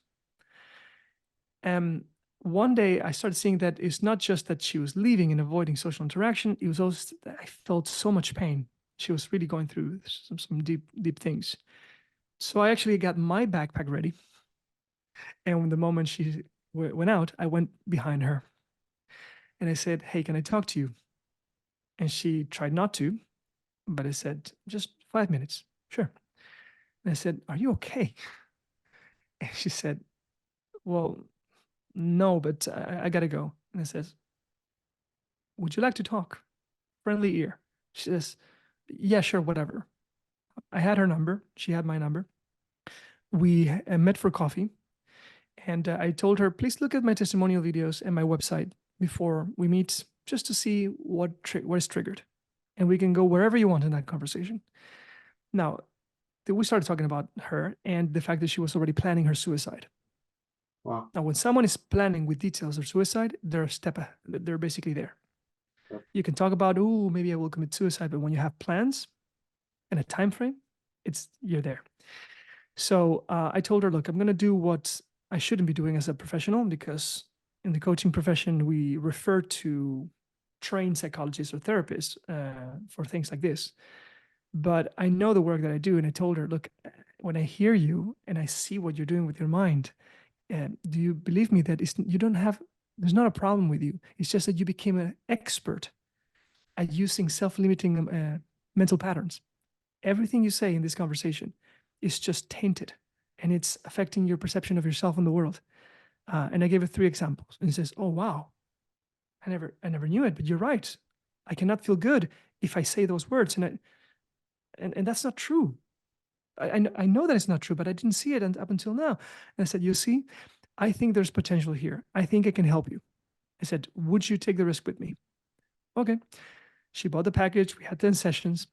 One day I started seeing that it's not just that she was leaving and avoiding social interaction. It was also that I felt so much pain. She was really going through some deep things. So I actually got my backpack ready. And the moment she went out, I went behind her and I said, "Hey, can I talk to you?" And she tried not to, but I said, "Just 5 minutes." "Sure." And I said, "Are you okay?" And she said, "Well, no, but I gotta go." And I says, "Would you like to talk?" Friendly ear. She says, "Yeah, sure, whatever." I had her number. She had my number. We met for coffee. And I told her, "Please look at my testimonial videos and my website before we meet, just to see what is triggered. And we can go wherever you want in that conversation." Now, we started talking about her and the fact that she was already planning her suicide. Wow. Now, when someone is planning with details their suicide, they're basically there. Yep. You can talk about, "Oh, maybe I will commit suicide," but when you have plans and a time frame, you're there. So I told her, "Look, I'm going to do what I shouldn't be doing as a professional, because in the coaching profession, we refer to trained psychologists or therapists for things like this. But I know the work that I do." And I told her, "Look, when I hear you and I see what you're doing with your mind, do you believe me that there's not a problem with you. It's just that you became an expert at using self-limiting mental patterns. Everything you say in this conversation is just tainted, and it's affecting your perception of yourself and the world." And I gave her 3 examples, and he says, "Oh, wow, I never knew it, but you're right. I cannot feel good if I say those words, and that's not true. I know that it's not true, but I didn't see it up until now." And I said, "You see, I think there's potential here. I think I can help you." I said, "Would you take the risk with me?" Okay. She bought the package. We had 10 sessions.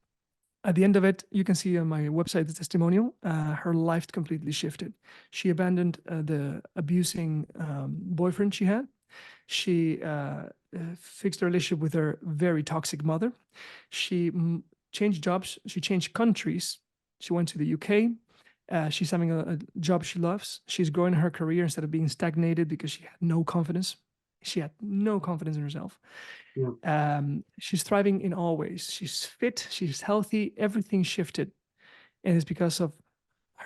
At the end of it, you can see on my website the testimonial. Her life completely shifted. She abandoned the abusing boyfriend she had. She fixed her relationship with her very toxic mother. She changed jobs. She changed countries. She went to the UK. She's having a job she loves. She's growing her career instead of being stagnated because she had no confidence. She had no confidence in herself. Yeah. She's thriving in all ways. She's fit, she's healthy, everything shifted. And it's because of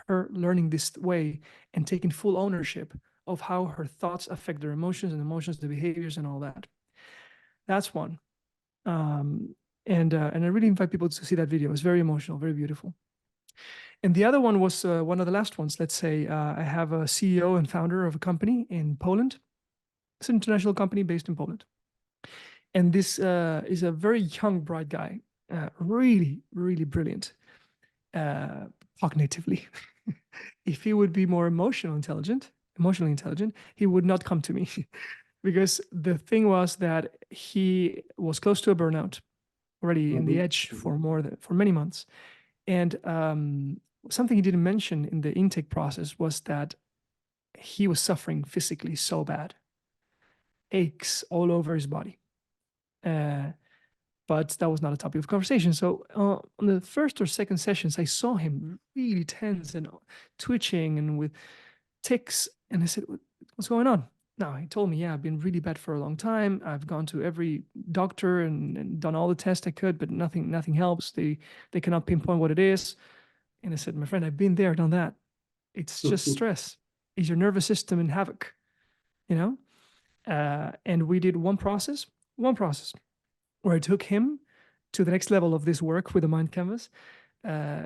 her learning this way and taking full ownership of how her thoughts affect their emotions, and emotions, the behaviors, and all that. That's one. And I really invite people to see that video. It's very emotional, very beautiful. And the other one was one of the last ones. Let's say I have a CEO and founder of a company in Poland. It's an international company based in Poland. And this is a very young, bright guy, really, really brilliant cognitively. If he would be more emotionally intelligent, he would not come to me. Because the thing was that he was close to a burnout, already in the edge for many months. And something he didn't mention in the intake process was that he was suffering physically so bad, aches all over his body. But that was not a topic of conversation. So on the first or second sessions, I saw him really tense and twitching and with tics. And I said, "What's going on?" Now, he told me, "Yeah, I've been really bad for a long time. I've gone to every doctor and done all the tests I could, but nothing helps. They cannot pinpoint what it is." And I said, "My friend, I've been there, done that. It's just stress. It's your nervous system in havoc, you know?" And we did one process, where I took him to the next level of this work with the mind canvas,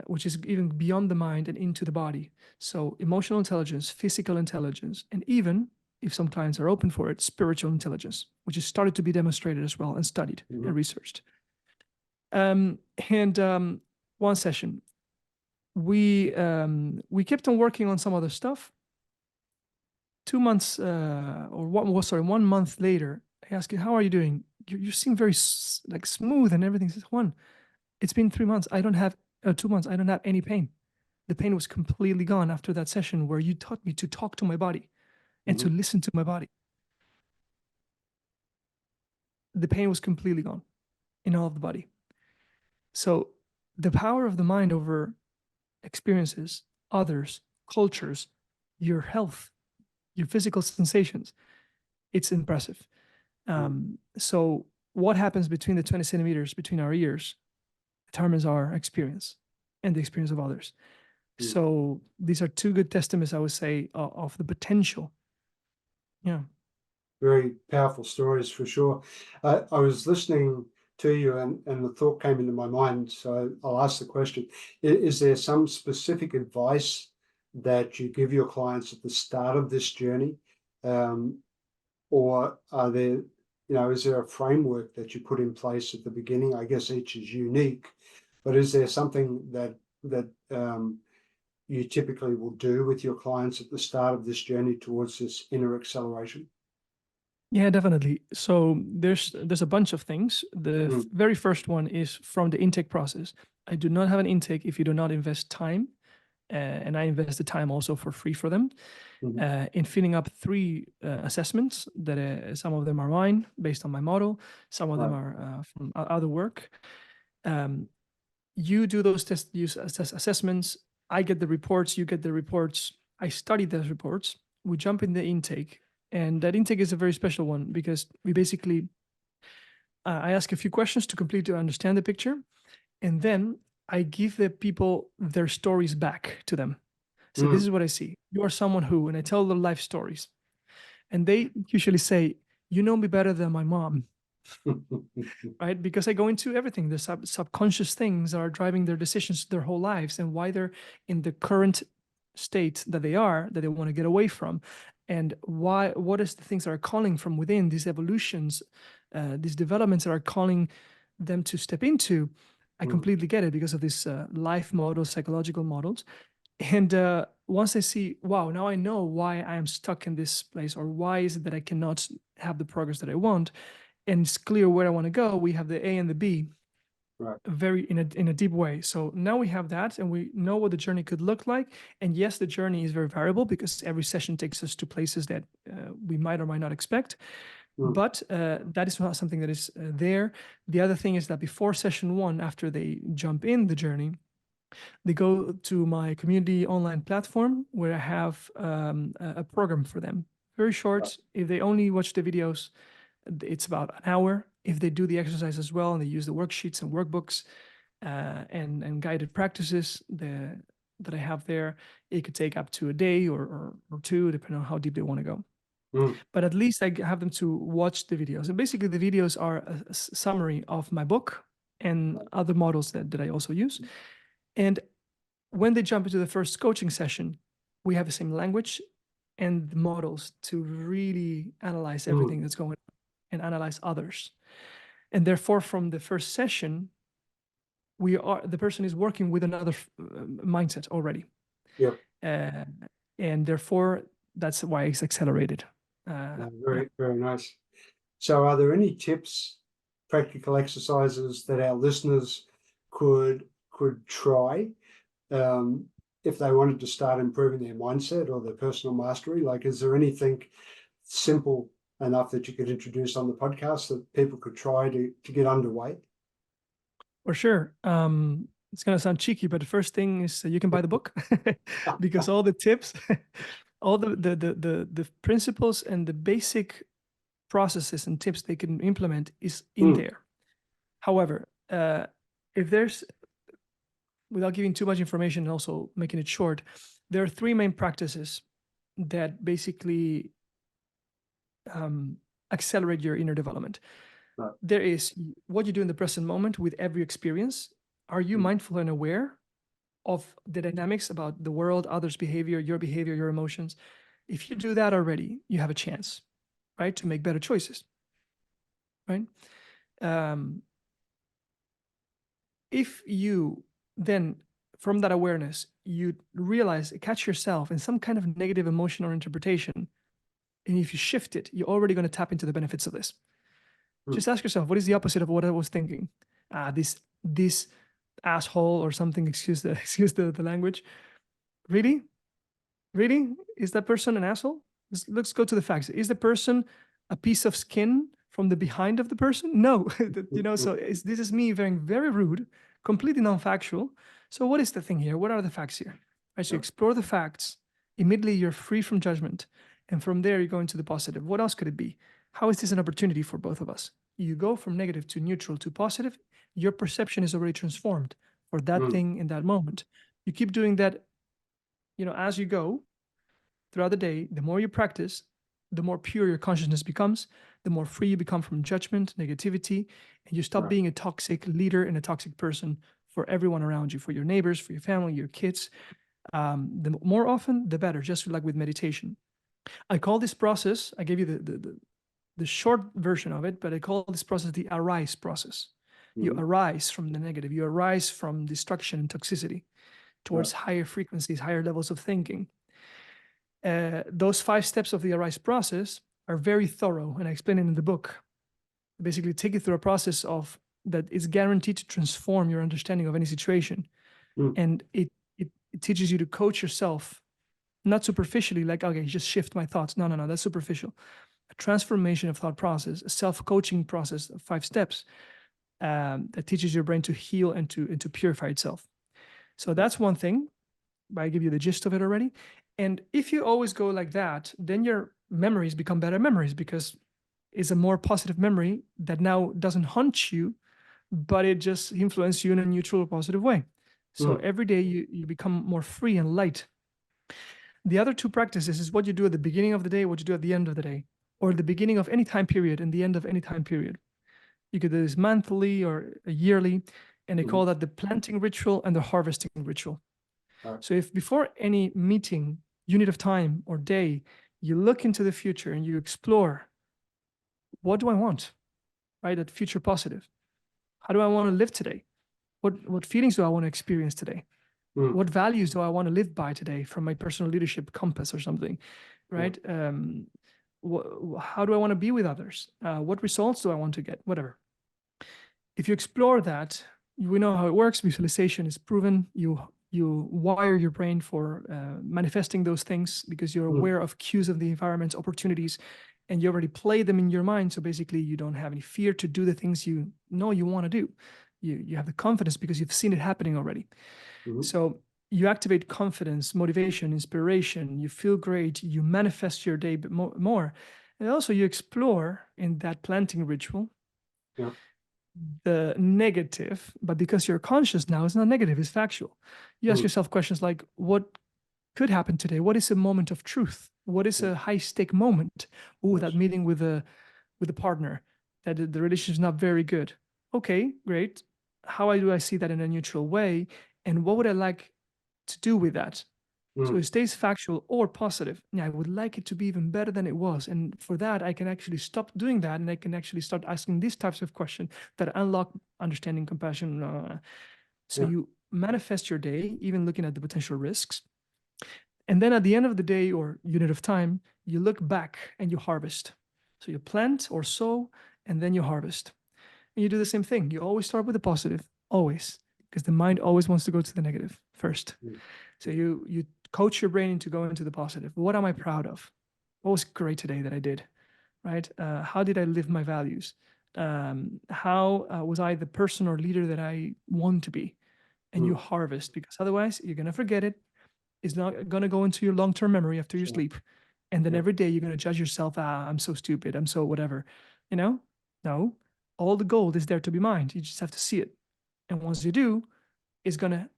which is even beyond the mind and into the body. So emotional intelligence, physical intelligence, and even, if some clients are open for it, spiritual intelligence, which has started to be demonstrated as well and studied and researched. One session, we kept on working on some other stuff. 2 months, 1 month later, I asked him, "How are you doing? You seem very like smooth and everything." He says, "Juan, it's been 3 months. I don't have 2 months. I don't have any pain. The pain was completely gone after that session where you taught me to talk to my body and to listen to my body. The pain was completely gone in all of the body." So the power of the mind over experiences, others, cultures, your health, your physical sensations, it's impressive. So what happens between the 20 centimeters between our ears determines our experience and the experience of others. Mm. So these are two good testaments, I would say, of the potential. Yeah. Very powerful stories for sure. I was listening to you and the thought came into my mind, so I'll ask the question. Is there some specific advice that you give your clients at the start of this journey? Or are there, is there a framework that you put in place at the beginning? I guess each is unique, but is there something that you typically will do with your clients at the start of this journey towards this inner acceleration? Yeah, definitely. So there's a bunch of things. The very first one is from the intake process. I do not have an intake if you do not invest time, and I invest the time also for free for them. In filling up 3 assessments that some of them are mine based on my model, some of them are from other work. You do those assessments. I get the reports. You get the reports. I study those reports. We jump in the intake, and that intake is a very special one because we basically I ask a few questions to completely understand the picture, and then I give the people their stories back to them. So this is what I see. You are someone who, and I tell their life stories. And they usually say, you know me better than my mom, right? Because I go into everything, the subconscious things that are driving their decisions their whole lives and why they're in the current state that they want to get away from. And what is the things that are calling from within, these evolutions, these developments that are calling them to step into. I completely get it because of these life models, psychological models. And once I see, wow, now I know why I am stuck in this place, or why is it that I cannot have the progress that I want, and it's clear where I want to go. We have the A and the B, very in a deep way. So now we have that, and we know what the journey could look like. And yes, the journey is very variable because every session takes us to places that we might or might not expect. But that is not something that is there. The other thing is that before session 1, after they jump in the journey, they go to my community online platform where I have a program for them. Very short. If they only watch the videos, it's about an hour. If they do the exercise as well and they use the worksheets and workbooks and guided practices that I have there, it could take up to a day or 2, depending on how deep they want to go. But at least I have them to watch the videos. And basically the videos are a summary of my book and other models that I also use. And when they jump into the first coaching session, we have the same language and models to really analyze everything that's going on and analyze others. And therefore, from the first session, the person is working with another mindset already. And therefore, that's why it's accelerated. Very nice. So are there any tips, practical exercises that our listeners could try if they wanted to start improving their mindset or their personal mastery? Like, is there anything simple enough that you could introduce on the podcast that people could try to get underway? For sure. It's going to sound cheeky, but the first thing is you can buy the book because all the tips, all the principles and the basic processes and tips they can implement is in there. However, if there's, without giving too much information and also making it short, there are 3 main practices that basically accelerate your inner development. There is what you do in the present moment with every experience. Are you mindful and aware of the dynamics about the world, others' behavior, your emotions? If you do that already, you have a chance, right, to make better choices, right? If you then, from that awareness, you realize, catch yourself in some kind of negative emotion or interpretation, and if you shift it, you're already going to tap into the benefits of this. Just ask yourself, what is the opposite of what I was thinking? This asshole or something, excuse the language. Really? Is that person an asshole? Let's go to the facts. Is the person a piece of skin from the behind of the person? No. So this is me being very rude, completely non-factual. So what is the thing here? What are the facts here? Right, so you explore the facts. Immediately you're free from judgment. And from there, you go into the positive. What else could it be? How is this an opportunity for both of us? You go from negative to neutral to positive. your perception is already transformed for that thing in that moment. You keep doing that, as you go throughout the day. The more you practice, the more pure your consciousness becomes, the more free you become from judgment, negativity, and you stop being a toxic leader and a toxic person for everyone around you, for your neighbors, for your family, your kids. The more often, the better, just like with meditation. I call this process, I gave you the short version of it, but I call this process the arise process. You arise from the negative, you arise from destruction and toxicity towards higher frequencies, higher levels of thinking. Those 5 steps of the arise process are very thorough, and I explain it in the book. Basically, take you through a process of that is guaranteed to transform your understanding of any situation. And it teaches you to coach yourself, not superficially, like, okay, just shift my thoughts. No, that's superficial. A transformation of thought process, a self-coaching process of 5 steps that teaches your brain to heal and to purify itself. So that's one thing. I give you the gist of it already. And if you always go like that, then your memories become better memories, because it's a more positive memory that now doesn't haunt you, but it just influences you in a neutral or positive way. So every day you become more free and light. The other 2 practices is what you do at the beginning of the day, what you do at the end of the day, or the beginning of any time period and the end of any time period. You could do this monthly or yearly, and they call that the planting ritual and the harvesting ritual. So if before any meeting, unit of time or day, you look into the future and you explore, what do I want, right? That future positive. How do I want to live today? What feelings do I want to experience today? What values do I want to live by today from my personal leadership compass or something, right? How do I want to be with others? What results do I want to get? Whatever. If you explore that, we know how it works. Visualization is proven. You wire your brain for manifesting those things because you're aware of cues of the environment, opportunities, and you already play them in your mind. So basically, you don't have any fear to do the things you know you want to do. You have the confidence because you've seen it happening already. So you activate confidence, motivation, inspiration. You feel great. You manifest your day more. And also you explore in that planting ritual the negative, but because you're conscious now, it's not negative, it's factual. You ask yourself questions like, what could happen today? What is a moment of truth? What is a high stake moment? That meeting with a partner, that the relationship is not very good. Okay, great. How do I see that in a neutral way? And what would I like to do with that? So it stays factual or positive. Yeah, I would like it to be even better than it was. And for that, I can actually stop doing that. And I can actually start asking these types of questions that unlock understanding, compassion. So you manifest your day, even looking at the potential risks. And then at the end of the day or unit of time, you look back and you harvest. So you plant or sow, and then you harvest. And you do the same thing. You always start with the positive, always, because the mind always wants to go to the negative first. So you coach your brain into going to the positive. What am I proud of? What was great today that I did, right? How did I live my values? How was I the person or leader that I want to be? And you harvest, because otherwise you're going to forget it. It's not going to go into your long-term memory after you sleep. And then every day you're going to judge yourself. I'm so stupid. I'm so whatever, No, all the gold is there to be mined. You just have to see it. And once you do, it's going to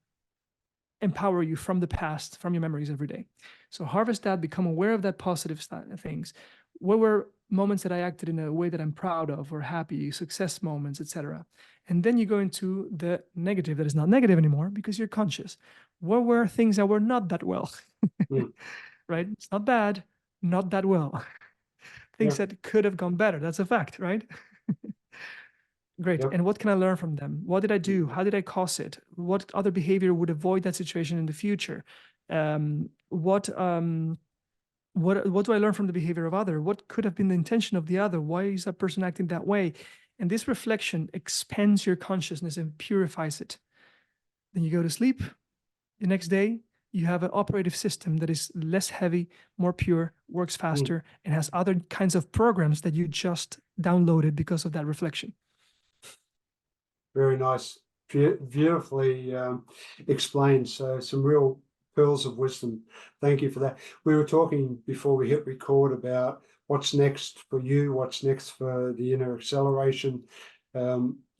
empower you from the past, from your memories every day. So harvest that, become aware of that positive things. What were moments that I acted in a way that I'm proud of or happy, success moments, etc. And then you go into the negative that is not negative anymore because you're conscious. What were things that were not that well? Right? It's not bad, not that well. Things that could have gone better. That's a fact, right? Great. And what can I learn from them? What did I do? How did I cause it? What other behavior would avoid that situation in the future? What do I learn from the behavior of other? What could have been the intention of the other? Why is that person acting that way? And this reflection expands your consciousness and purifies it. Then you go to sleep. The next day, you have an operative system that is less heavy, more pure, works faster, and has other kinds of programs that you just downloaded because of that reflection. Very nice, beautifully explained. So some real pearls of wisdom. Thank you for that. We were talking before we hit record about what's next for you, what's next for the inner acceleration.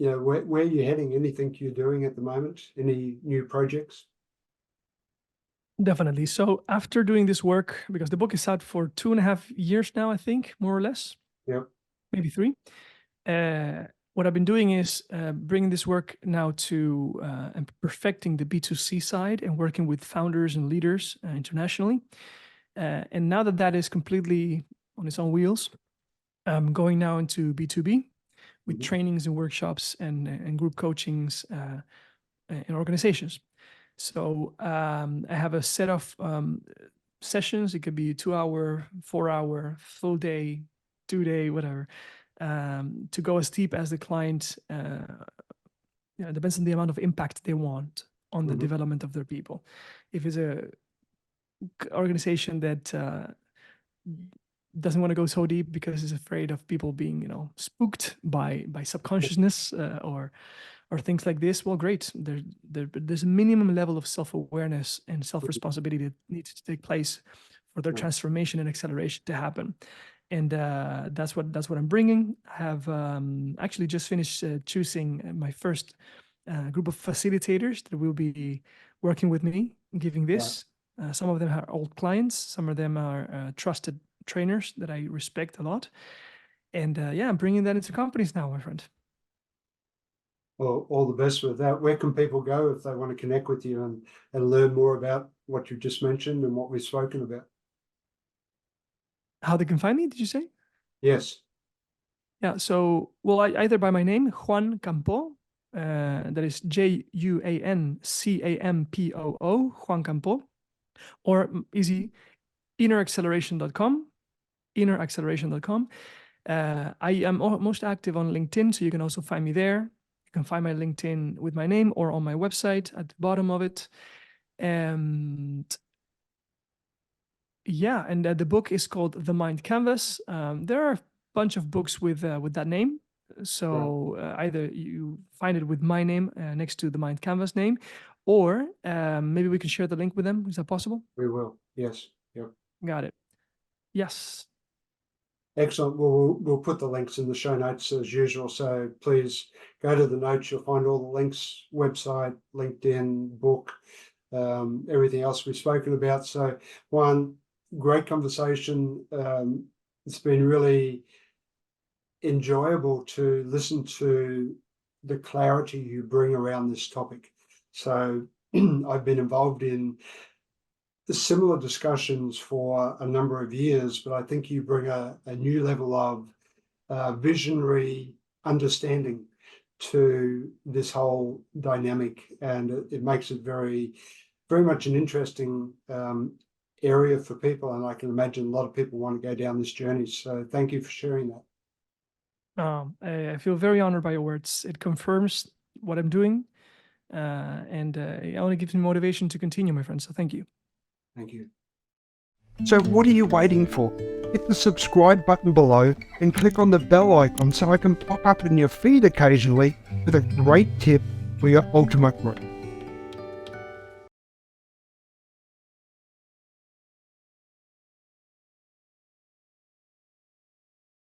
you know, where you're heading, anything you're doing at the moment, any new projects? Definitely. So after doing this work, because the book is out for 2.5 years now, I think, more or less, Yep. maybe 3. What I've been doing is bringing this work now to and perfecting the B2C side and working with founders and leaders internationally. And now that that is completely on its own wheels, I'm going now into B2B with Mhm. trainings and workshops and group coachings in organizations. So I have a set of sessions. It could be 2-hour, 4-hour, full day, 2-day, whatever, to go as deep as the client. It depends on the amount of impact they want on the Mhm. development of their people. If it's a organization that doesn't want to go so deep because it's afraid of people being, spooked by subconsciousness or things like this, well, great. There's a minimum level of self-awareness and self-responsibility that needs to take place for their Yeah. transformation and acceleration to happen. And that's what I'm bringing. I have actually just finished choosing my first group of facilitators that will be working with me, giving this. Some of them are old clients. Some of them are trusted trainers that I respect a lot. And I'm bringing that into companies now, my friend. Well, all the best with that. Where can people go if they want to connect with you and learn more about what you just mentioned and what we've spoken about? How they can find me, did you say? Yes. Yeah, so, well, either by my name, Juan Campoo, that is JuanCampoo, Juan Campoo, or easy, inneracceleration.com, inneracceleration.com. I am most active on LinkedIn, so you can also find me there. You can find my LinkedIn with my name or on my website at the bottom of it. And the book is called The Mind Canvas. There are a bunch of books with that name. So either you find it with my name next to the Mind Canvas name, or maybe we can share the link with them. Is that possible? We will. Yes. Yep. Got it. Yes. Excellent. Well, we'll put the links in the show notes as usual. So please go to the notes. You'll find all the links, website, LinkedIn, book, everything else we've spoken about. So Juan, great conversation. It's been really enjoyable to listen to the clarity you bring around this topic. So I've been involved in the similar discussions for a number of years, but I think you bring a new level of visionary understanding to this whole dynamic, and it makes it very, very much an interesting area for people. And I can imagine a lot of people want to go down this journey. So thank you for sharing that. I feel very honored by your words. It confirms what I'm doing, and it only gives me motivation to continue, my friend. So thank you. Thank you. So what are you waiting for? Hit the subscribe button below and click on the bell icon so I can pop up in your feed occasionally with a great tip for your ultimate growth.